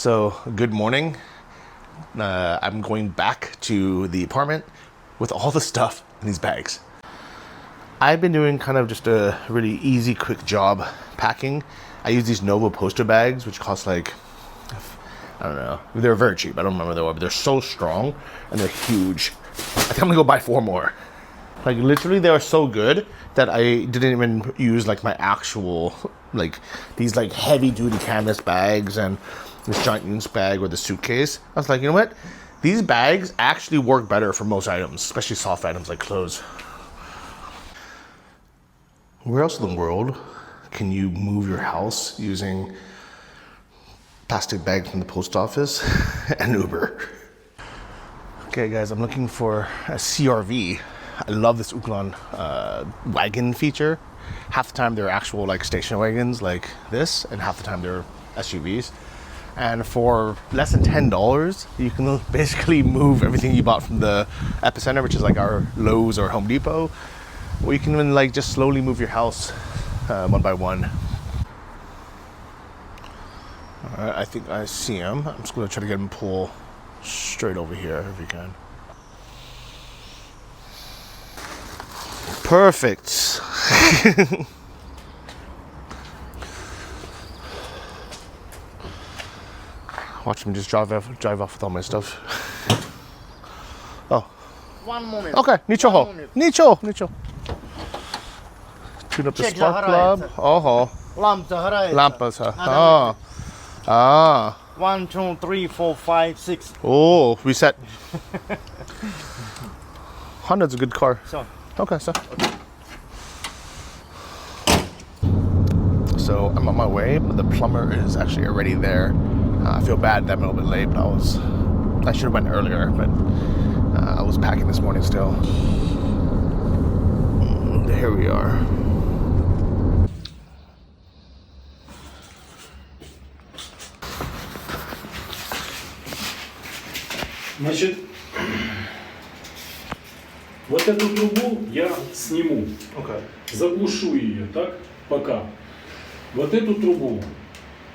So, good morning. I'm going back to the apartment with all the stuff in these bags. I've been doing kind of just a really easy, quick job packing. I use these Novo poster bags, which cost like, I don't know, they're very cheap. I don't remember what, but they're so strong and they're huge. I think I'm gonna go buy 4 more. Like literally they are so good that I didn't even use like my actual, like these like heavy duty canvas bags and this giant Nunes bag or the suitcase. I was like, you know what? These bags actually work better for most items, especially soft items like clothes. Where else in the world can you move your house using plastic bags from the post office and Uber? Okay guys, I'm looking for a CRV. I love this Uklon wagon feature. Half the time they're actual like station wagons like this, and half the time they're SUVs. And for less than $10, you can basically move everything you bought from the epicenter, which is like our Lowe's or Home Depot. Or you can even like just slowly move your house one by one. All right, I think I see him. I'm just gonna try to get him to pull straight over here if we can. Perfect. Watch him just drive off with all my stuff. Oh. 1 moment. Okay, nicho. Nicho. Tune up the spark plug. Oh. Lampas. Ah. 1, 2, 3, 4, 5, 6. Oh, reset. Honda's a good car. So. Okay, so I'm on my way, but the plumber is actually already there. I feel bad that I'm a little bit late, but I should have went earlier, but I was packing this morning still. Here we are. Значит, вот эту трубу я сниму, заглушу ее, так, пока. Вот эту трубу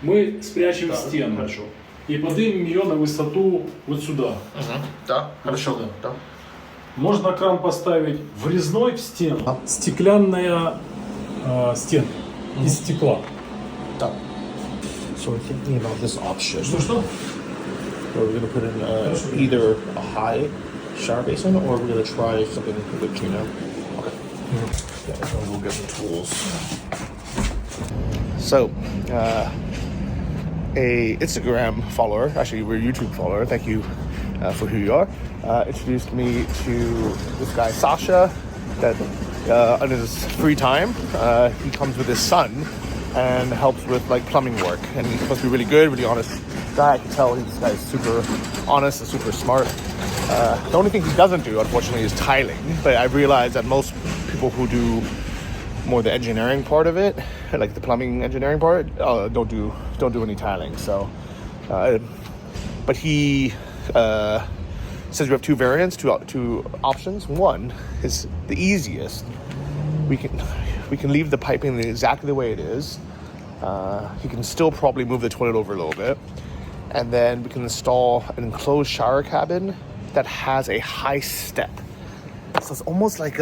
мы спрячем в стену. Хорошо. И поднимем ее на высоту вот сюда. Да, хорошо. Вот да. Можно кран поставить врезной в стену. Стеклянная стенка из стекла. Да. So we're thinking about this option. Что? Where we're going to put in either a high shower basin or we're going to try something with cleaner. Okay. Yeah, so we'll get some tools. So, a Instagram follower, actually we're a YouTube follower, thank you for who you are, introduced me to this guy Sasha, that on his free time, he comes with his son and helps with like plumbing work, and he's supposed to be really good, really honest guy. I can tell this guy is super honest and super smart. The only thing he doesn't do, unfortunately, is tiling, but I realized that most people who do more the engineering part of it, like the plumbing engineering part, don't do any tiling. So, but he says we have 2 variants, two options. One is the easiest. We can leave the piping exactly the way it is. He can still probably move the toilet over a little bit, and then we can install an enclosed shower cabin that has a high step. So it's almost like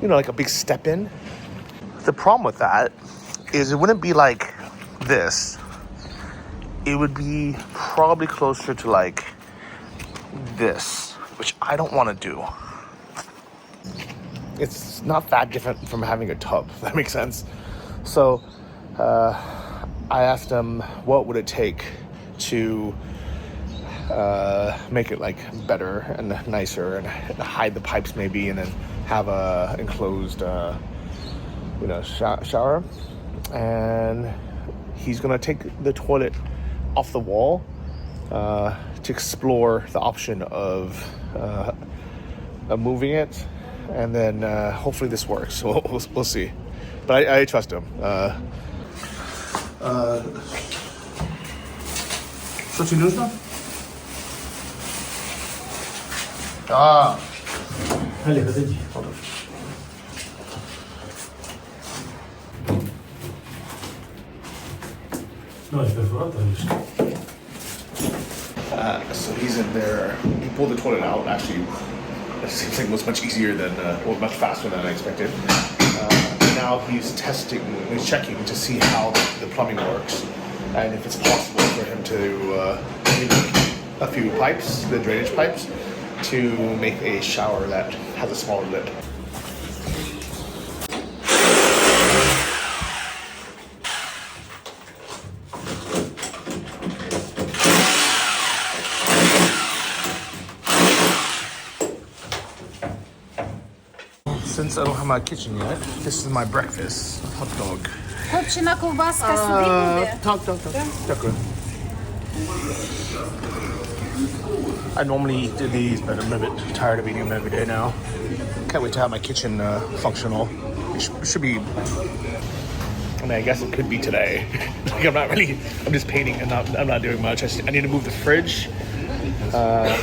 like a big step in. The problem with that is it wouldn't be like this. It would be probably closer to like this, which I don't want to do. It's not that different from having a tub, if that makes sense. So I asked him what would it take to make it like better and nicer and hide the pipes maybe, and then have a enclosed shower. And he's gonna take the toilet off the wall to explore the option of moving it, and then hopefully this works. So we'll see, but I trust him. Что тебе нужно? Олег, отойди. So he's in there. He pulled the toilet out. Actually, it seems like it was much easier than, or much faster than I expected. Now he's checking to see how the plumbing works, and if it's possible for him to remake a few pipes, the drainage pipes, to make a shower that has a smaller lid. Since I don't have my kitchen yet, this is my breakfast. Hot dog. Копчена ковбаска сюди буде. Так. I normally eat these, but I'm a bit tired of eating them every day now. Can't wait to have my kitchen functional. It should be. I mean, I guess it could be today. Like I'm just painting and I'm not doing much. I need to move the fridge. I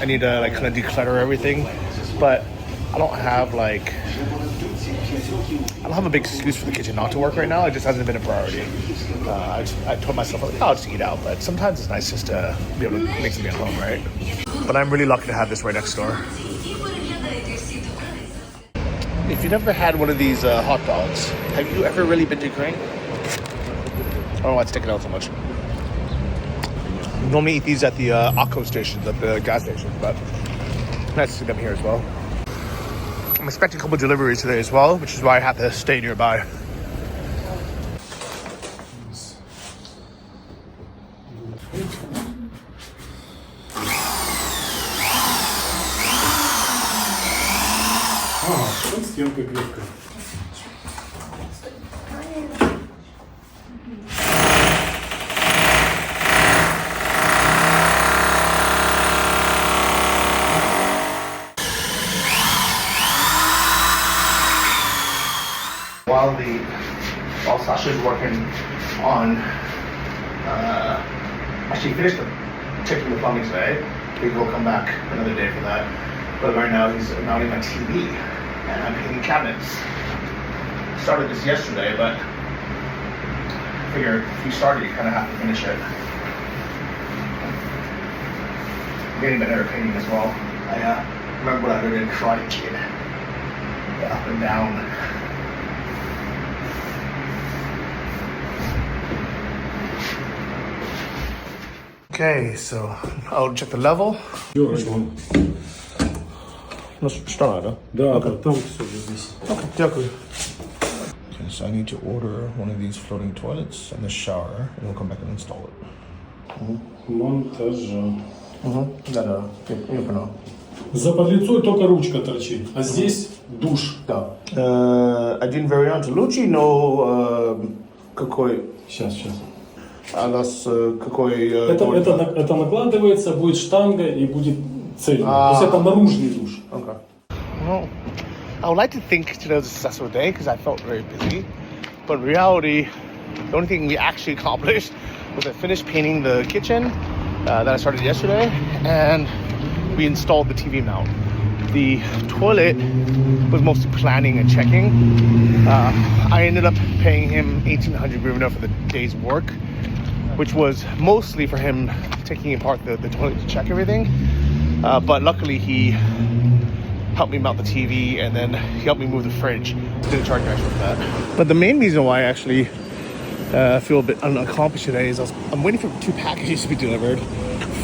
need to like kind of declutter everything, but I don't have a big excuse for the kitchen not to work right now. It just hasn't been a priority. I told myself, I'll just eat out, but sometimes it's nice just to be able to make something at home, right? But I'm really lucky to have this right next door. If you've never had one of these hot dogs, have you ever really been to Ukraine? I don't know why it's sticking out so much. We normally eat these at the Akko stations, at the gas stations, but nice to see them here as well. I'm expecting a couple deliveries today as well, which is why I have to stay nearby. Вот стенка крепкая. While Sasha's working on, actually finished checking the plumbing today. Maybe we'll come back another day for that. But right now he's mounting my TV and I'm painting cabinets. Started this yesterday, but I figure if you start it, you kind of have to finish it. I'm getting better at painting as well. I remember when I was in Karate Kid. The up and down. Okay, so I'll check the level. No, strong, Да, там все здесь. Okay, дякую. Okay, so I need to order one of these floating toilets and the shower, and we'll come back and install it. Монтажа. Да, я понял. За подлицой только ручка торчит, а здесь душ. Да. Один вариант лучше, но какой? Сейчас. А нас какой? Это накладывается, будет штанга и будет цель. То есть это наружный душ. Okay. Well, I would like to think today was a successful day because I felt very busy. But in reality, the only thing we actually accomplished was I finished painting the kitchen that I started yesterday, and we installed the TV mount. The toilet was mostly planning and checking. I ended up paying him 1,800 hryvnia for the day's work, which was mostly for him taking apart the toilet to check everything. But luckily he helped me mount the TV, and then he helped me move the fridge. Didn't charge me extra for that. But the main reason why I actually feel a bit unaccomplished today is I'm waiting for 2 packages to be delivered.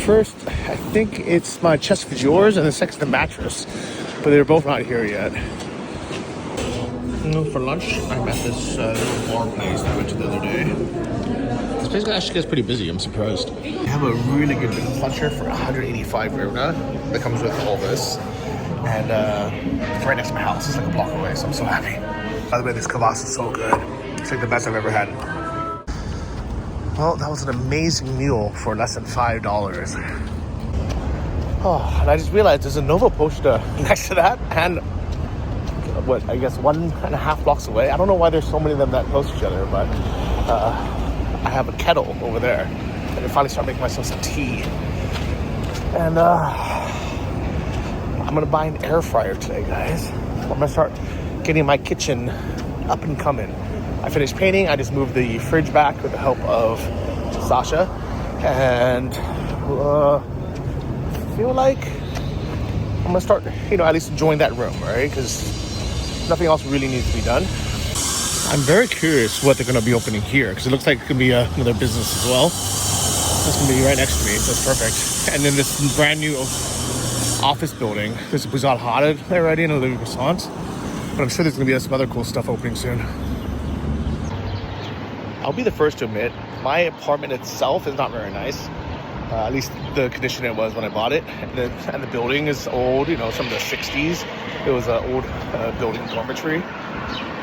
First, I think it's my chest of drawers, and the second, the mattress. But they're both not here yet. For lunch, I'm at this little bar place that I went to the other day. This place actually gets pretty busy, I'm surprised. They have a really good puncher for 185 hryvnia that comes with all this. And it's right next to my house. It's like a block away, so I'm so happy. By the way, this kvass is so good. It's like the best I've ever had. Well, that was an amazing meal for less than $5. Oh, and I just realized there's a Nova poster next to that, and I guess 1.5 blocks away. I don't know why there's so many of them that close to each other, but I have a kettle over there. I can finally start making myself some tea. And I'm gonna buy an air fryer today, guys. I'm gonna start getting my kitchen up and coming. I finished painting. I just moved the fridge back with the help of Sasha, and feel like I'm gonna start, at least enjoying that room, right? Because nothing else really needs to be done. I'm very curious what they're gonna be opening here, because it looks like it could be another business as well. This can be right next to me, so it's perfect. And then this brand new office building. This was all hotted already in a living croissants, but I'm sure there's gonna be some other cool stuff opening soon. I'll be the first to admit, my apartment itself is not very nice. At least the condition it was when I bought it. And the building is old, some of the 60s. It was an old building dormitory.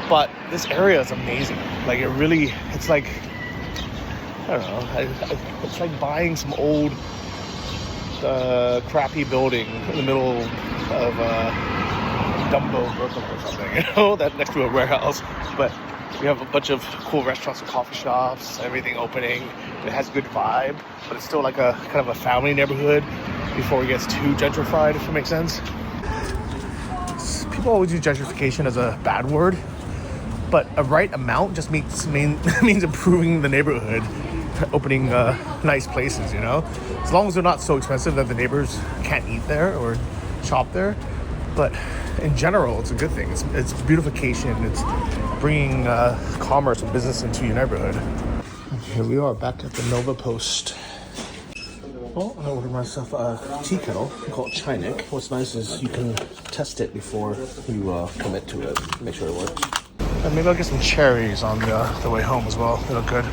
But this area is amazing. Like, it's like, I don't know, it's like buying some old the crappy building in the middle of Dumbo, Brooklyn or something, that next to a warehouse. But we have a bunch of cool restaurants and coffee shops, everything opening. It has a good vibe, but it's still like a kind of a family neighborhood before it gets too gentrified, if it makes sense. People always use gentrification as a bad word, but a right amount just means improving the neighborhood, opening nice places, as long as they're not so expensive that the neighbors can't eat there or shop there. But in general, it's a good thing. It's beautification. It's bringing commerce and business into your neighborhood. Here we are back at the Nova Post. Well, I ordered myself a tea kettle called Chinik. What's nice is you can test it before you commit to it. Make sure it works. And maybe I'll get some cherries on the way home as well. They look good.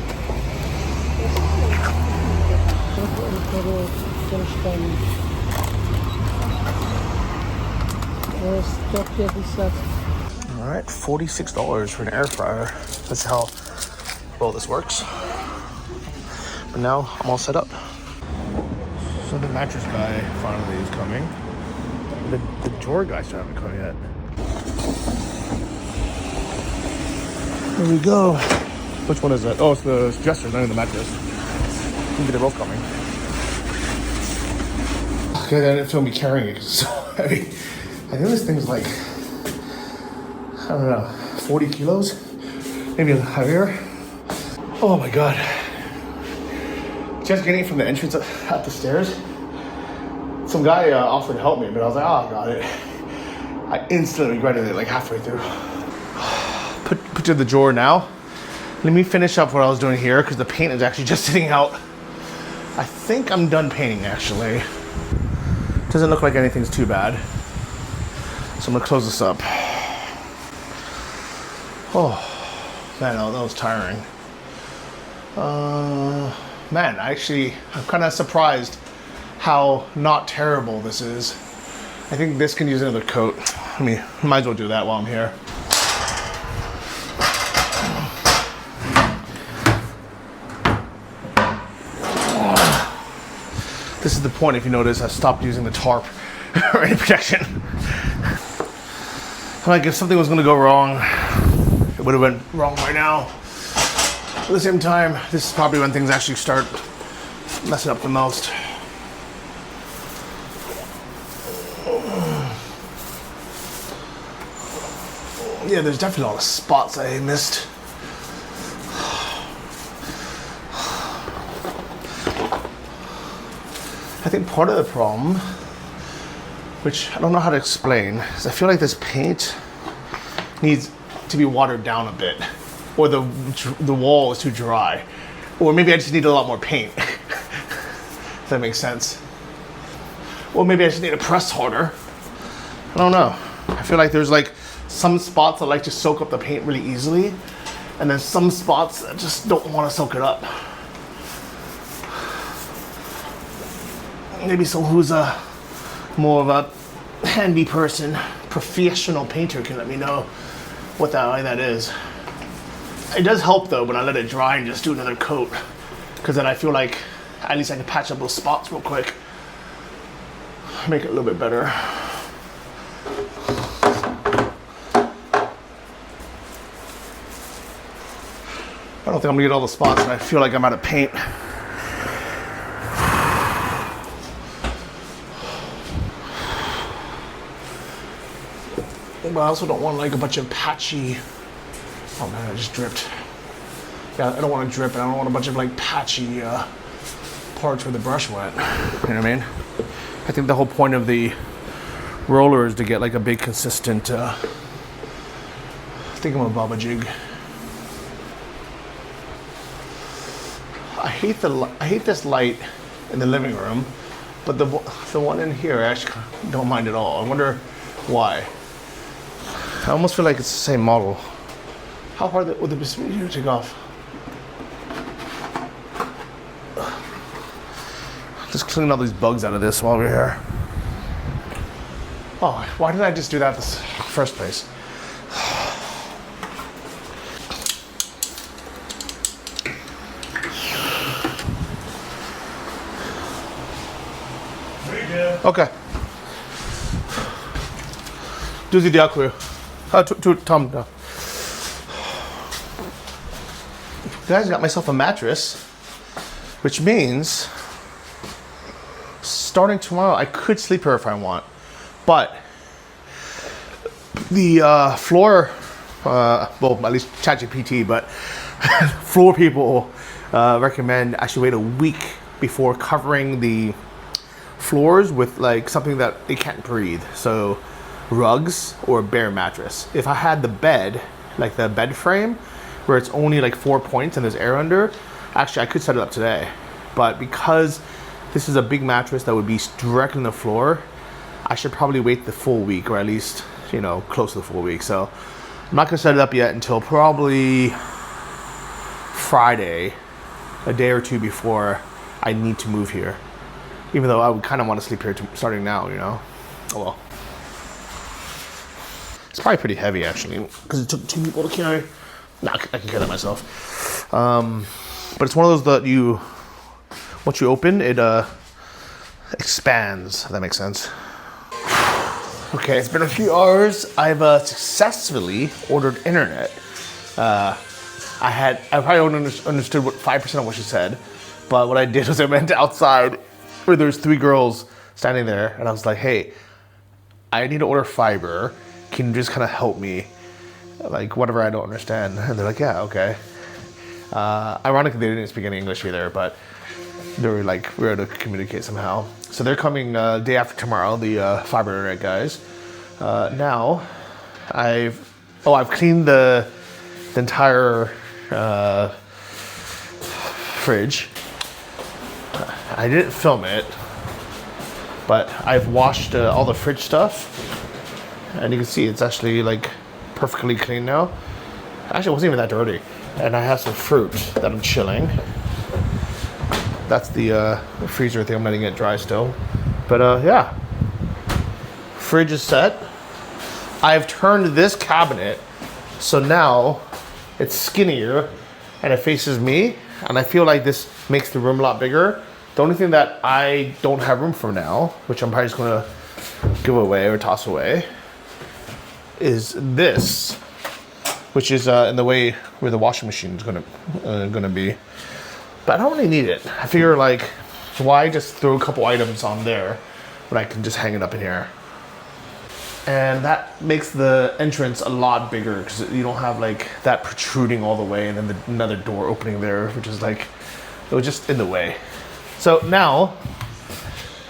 All right, $46 for an air fryer. That's how well this works. But now I'm all set up. So the mattress guy finally is coming. The drawer guy still haven't come yet. Here we go. Which one is that? Oh, it's the dresser, not even the mattress. Maybe they're both coming. Okay, I didn't feel me carrying it because it's so heavy. I think this thing's like, I don't know, 40 kilos? Maybe heavier. Oh my God. Just getting it from the entrance up the stairs. Some guy offered to help me, but I was like, oh, I got it. I instantly regretted it like halfway through. Put to the drawer now. Let me finish up what I was doing here because the paint is actually just sitting out. I think I'm done painting actually. Doesn't look like anything's too bad. So I'm gonna close this up. Oh, man, that was tiring. Man, I'm kind of surprised how not terrible this is. I think this can use another coat. Might as well do that while I'm here. This is the point, if you notice, I stopped using the tarp or any protection. Like, if something was gonna go wrong, it would have went wrong by now. At the same time, this is probably when things actually start messing up the most. Yeah, there's definitely a lot of spots I missed. I think part of the problem, which I don't know how to explain, is I feel like this paint needs to be watered down a bit, or the wall is too dry, or maybe I just need a lot more paint. If that makes sense. Or maybe I just need to press harder. I don't know. I feel like there's like some spots that like to soak up the paint really easily, and then some spots that just don't want to soak it up. Maybe someone who's more of a handy person, professional painter, can let me know why that is. It does help though when I let it dry and just do another coat, because then I feel like at least I can patch up those spots real quick, make it a little bit better. I don't think I'm gonna get all the spots, and I feel like I'm out of paint. But I also don't want like a bunch of patchy. Oh man, I just dripped. Yeah, I don't want to drip, and I don't want a bunch of like patchy parts where the brush went. You know what I mean? I think the whole point of the roller is to get like a big consistent thingamabobajig. I hate this light in the living room, but the one in here I actually don't mind at all. I wonder why. I almost feel like it's the same model. How hard would this be to take off? Just clean all these bugs out of this while we're here. Oh, why didn't I just do that in the first place? Okay. Duzi diakuru. Tom. Guys, I got myself a mattress, which means starting tomorrow I could sleep here if I want, but the floor, well, at least ChatGPT, but floor people recommend I should wait a week before covering the floors with like something that they can't breathe. So rugs or a bare mattress. If I had the bed, like the bed frame, where it's only like 4 points and there's air under, actually I could set it up today. But because this is a big mattress that would be directly on the floor, I should probably wait the full week, or at least, you know, close to the full week. So I'm not gonna set it up yet until probably Friday, a day or two before I need to move here. Even though I would kind of want to sleep here starting now, you know? Oh well. It's probably pretty heavy actually, because it took 2 people to carry. Nah, I can carry that myself. But it's one of those that once you open, it expands, if that makes sense. Okay, it's been a few hours. I've successfully ordered internet. I probably only understood what 5% of what she said, but what I did was I went outside where there's 3 girls standing there, and I was like, hey, I need to order fiber. Can you just kind of help me? Like, whatever I don't understand. And they're like, yeah, okay. Ironically, they didn't speak any English either, but they were like, we were able to communicate somehow. So they're coming day after tomorrow, the fiber internet guys. Now, I've cleaned the entire fridge. I didn't film it, but I've washed all the fridge stuff, and you can see it's actually like perfectly clean now. Actually, it wasn't even that dirty. And I have some fruit that I'm chilling. That's the freezer thing. I'm letting it dry still. But yeah, fridge is set. I've turned this cabinet so now it's skinnier and it faces me, and I feel like this makes the room a lot bigger. The only thing that I don't have room for now, which I'm probably just gonna give away or toss away, is this, which is in the way where the washing machine is gonna be. But I don't really need it. I figure, like, why just throw a couple items on there when I can just hang it up in here? And that makes the entrance a lot bigger because you don't have like that protruding all the way and then another door opening there, which is like, it was just in the way. So now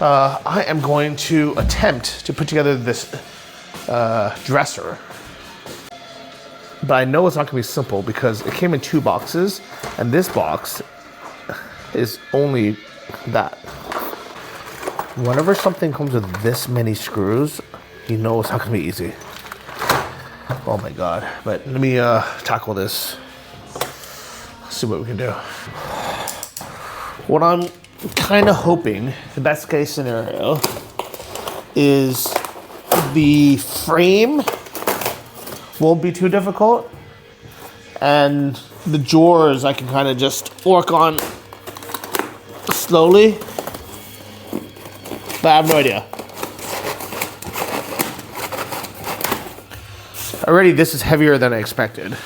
I am going to attempt to put together this dresser. But I know it's not gonna be simple because it came in 2 boxes, and this box is only that. Whenever something comes with this many screws, you know it's not gonna be easy. Oh my God. But let me tackle this. Let's see what we can do. What I'm kind of hoping, the best case scenario, is the frame won't be too difficult, and the drawers I can kind of just work on slowly, but I have no idea. Already this is heavier than I expected.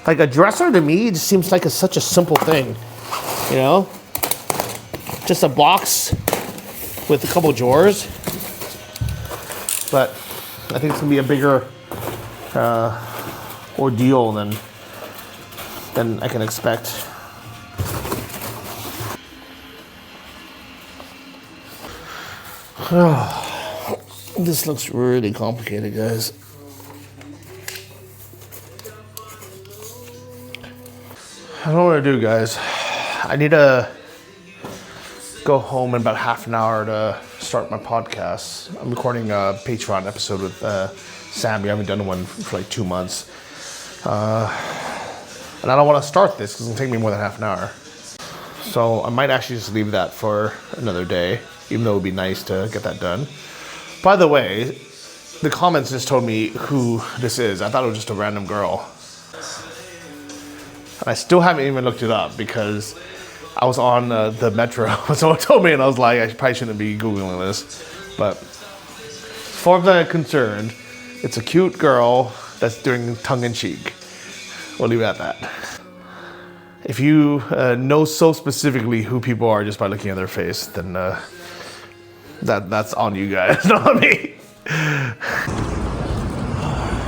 Like a dresser to me, it just seems like it's such a simple thing, you know? Just a box with a couple drawers. But I think it's gonna be a bigger ordeal than than I can expect. This looks really complicated, guys. I don't know what to do, guys. I need to go home in about half an hour to start my podcast. I'm recording a Patreon episode with Sam. We haven't done one for like 2 months. And I don't want to start this because it's going to take me more than half an hour. So I might actually just leave that for another day, even though it would be nice to get that done. By the way, the comments just told me who this is. I thought it was just a random girl. And I still haven't even looked it up because I was on the metro. Someone told me and I was like, I probably shouldn't be Googling this. But as far as I'm concerned, it's a cute girl that's doing tongue-in-cheek. We'll leave it at that. If you know so specifically who people are just by looking at their face, then that's on you guys, not on me.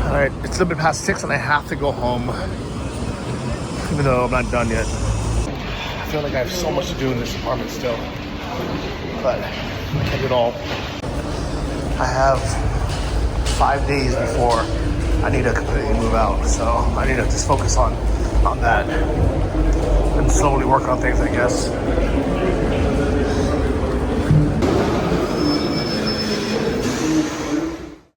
Alright, it's a little bit past 6 and I have to go home. Even though I'm not done yet. I feel like I have so much to do in this apartment still. But I can't do it all. I have 5 days before I need to completely move out. So I need to just focus on that. And slowly work on things, I guess.